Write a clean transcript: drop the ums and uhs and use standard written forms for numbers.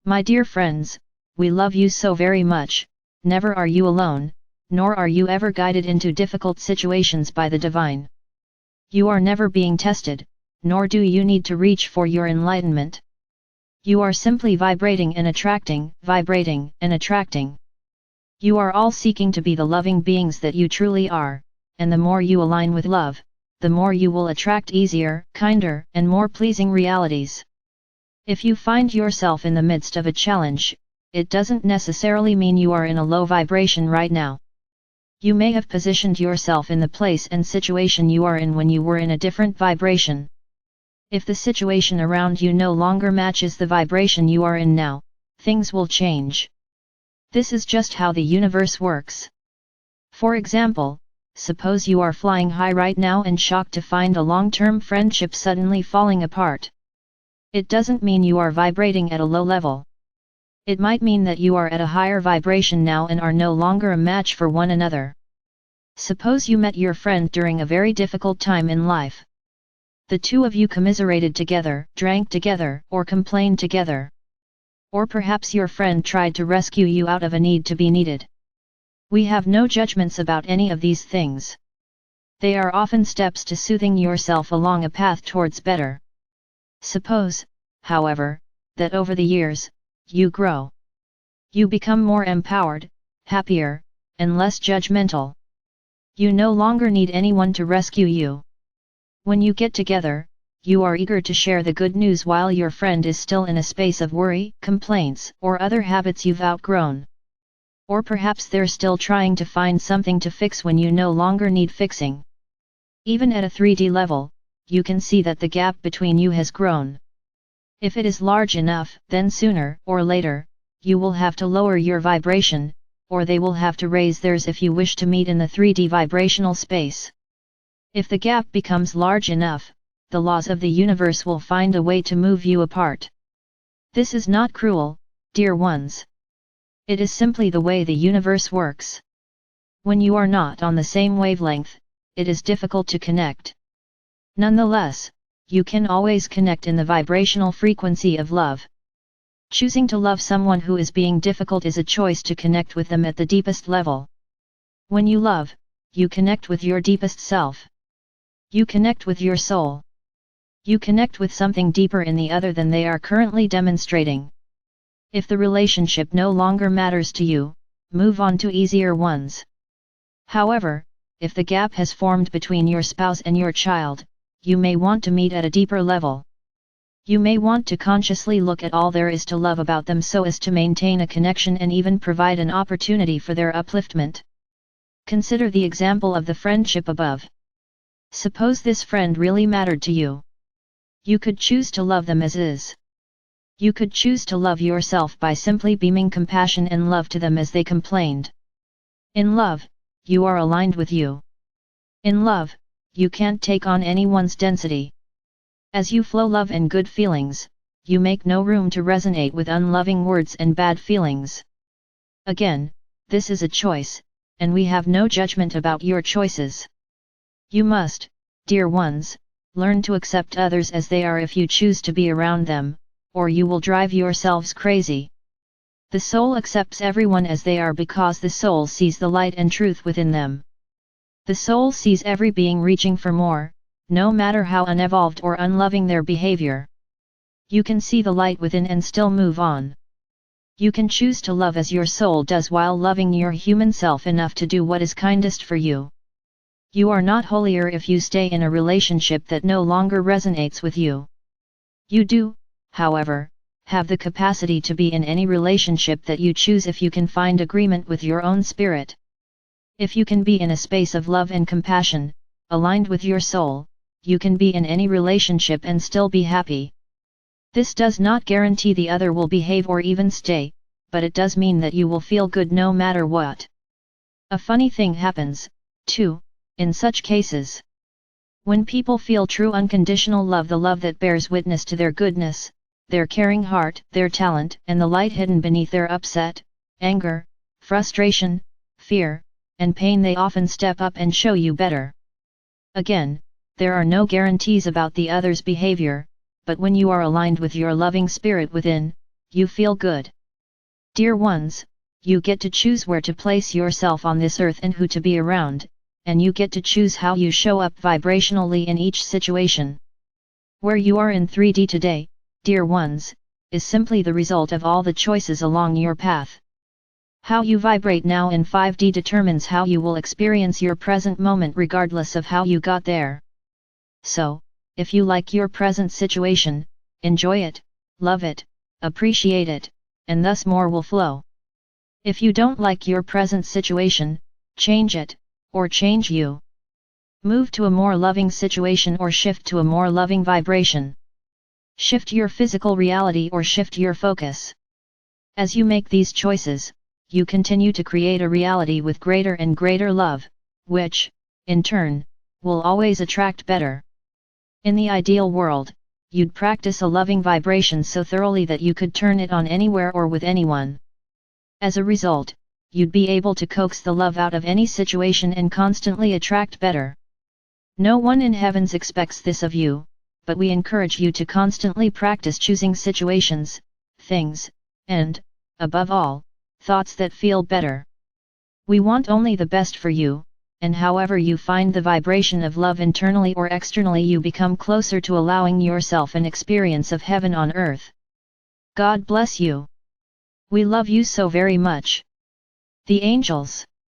My dear friends, we love you so very much. Never are you alone, nor are you ever guided into difficult situations by the divine. You are never being tested, nor do you need to reach for your enlightenment. You are simply vibrating and attracting, vibrating and attracting. You are all seeking to be the loving beings that you truly are, and the more you align with love, the more you will attract easier, kinder, and more pleasing realities. If you find yourself in the midst of a challenge, it doesn't necessarily mean you are in a low vibration right now. You may have positioned yourself in the place and situation you are in when you were in a different vibration. If the situation around you no longer matches the vibration you are in now, things will change. This is just how the universe works. For example, suppose you are flying high right now and shocked to find a long-term friendship suddenly falling apart. It doesn't mean you are vibrating at a low level. It might mean that you are at a higher vibration now and are no longer a match for one another. Suppose you met your friend during a very difficult time in life. The two of you commiserated together, drank together, or complained together. Or perhaps your friend tried to rescue you out of a need to be needed. We have no judgments about any of these things. They are often steps to soothing yourself along a path towards better. Suppose, however, that over the years, you grow. You become more empowered, happier, and less judgmental. You no longer need anyone to rescue you. When you get together, you are eager to share the good news while your friend is still in a space of worry, complaints, or other habits you've outgrown. Or perhaps they're still trying to find something to fix when you no longer need fixing. Even at a 3D level, you can see that the gap between you has grown. If it is large enough, then sooner or later, you will have to lower your vibration, or they will have to raise theirs if you wish to meet in the 3D vibrational space. If the gap becomes large enough, the laws of the universe will find a way to move you apart. This is not cruel, dear ones. It is simply the way the universe works. When you are not on the same wavelength, it is difficult to connect. Nonetheless, you can always connect in the vibrational frequency of love. Choosing to love someone who is being difficult is a choice to connect with them at the deepest level. When you love, you connect with your deepest self. You connect with your soul. You connect with something deeper in the other than they are currently demonstrating. If the relationship no longer matters to you, move on to easier ones. However, if the gap has formed between your spouse and your child, you may want to meet at a deeper level. You may want to consciously look at all there is to love about them so as to maintain a connection and even provide an opportunity for their upliftment. Consider the example of the friendship above. Suppose this friend really mattered to you. You could choose to love them as is. You could choose to love yourself by simply beaming compassion and love to them as they complained. In love, you are aligned with you. In love, you can't take on anyone's density. As you flow love and good feelings, you make no room to resonate with unloving words and bad feelings. Again, this is a choice, and we have no judgment about your choices. You must, dear ones, learn to accept others as they are if you choose to be around them, or you will drive yourselves crazy. The soul accepts everyone as they are because the soul sees the light and truth within them. The soul sees every being reaching for more, no matter how unevolved or unloving their behavior. You can see the light within and still move on. You can choose to love as your soul does while loving your human self enough to do what is kindest for you. You are not holier if you stay in a relationship that no longer resonates with you. You do, however, have the capacity to be in any relationship that you choose if you can find agreement with your own spirit. If you can be in a space of love and compassion, aligned with your soul, you can be in any relationship and still be happy. This does not guarantee the other will behave or even stay, but it does mean that you will feel good no matter what. A funny thing happens, too, in such cases. When people feel true unconditional love, the love that bears witness to their goodness, their caring heart, their talent, and the light hidden beneath their upset, anger, frustration, fear, and pain, they often step up and show you better. Again, there are no guarantees about the other's behavior, but when you are aligned with your loving spirit within, you feel good. Dear ones, you get to choose where to place yourself on this earth and who to be around, and you get to choose how you show up vibrationally in each situation. Where you are in 3D today, dear ones, is simply the result of all the choices along your path. How you vibrate now in 5D determines how you will experience your present moment regardless of how you got there. So, if you like your present situation, enjoy it, love it, appreciate it, and thus more will flow. If you don't like your present situation, change it, or change you. Move to a more loving situation or shift to a more loving vibration. Shift your physical reality or shift your focus. As you make these choices, you continue to create a reality with greater and greater love, which, in turn, will always attract better. In the ideal world, you'd practice a loving vibration so thoroughly that you could turn it on anywhere or with anyone. As a result, you'd be able to coax the love out of any situation and constantly attract better. No one in heavens expects this of you, but we encourage you to constantly practice choosing situations, things, and, above all, thoughts that feel better. We want only the best for you, and however you find the vibration of love internally or externally, you become closer to allowing yourself an experience of heaven on earth. God bless you. We love you so very much. The angels.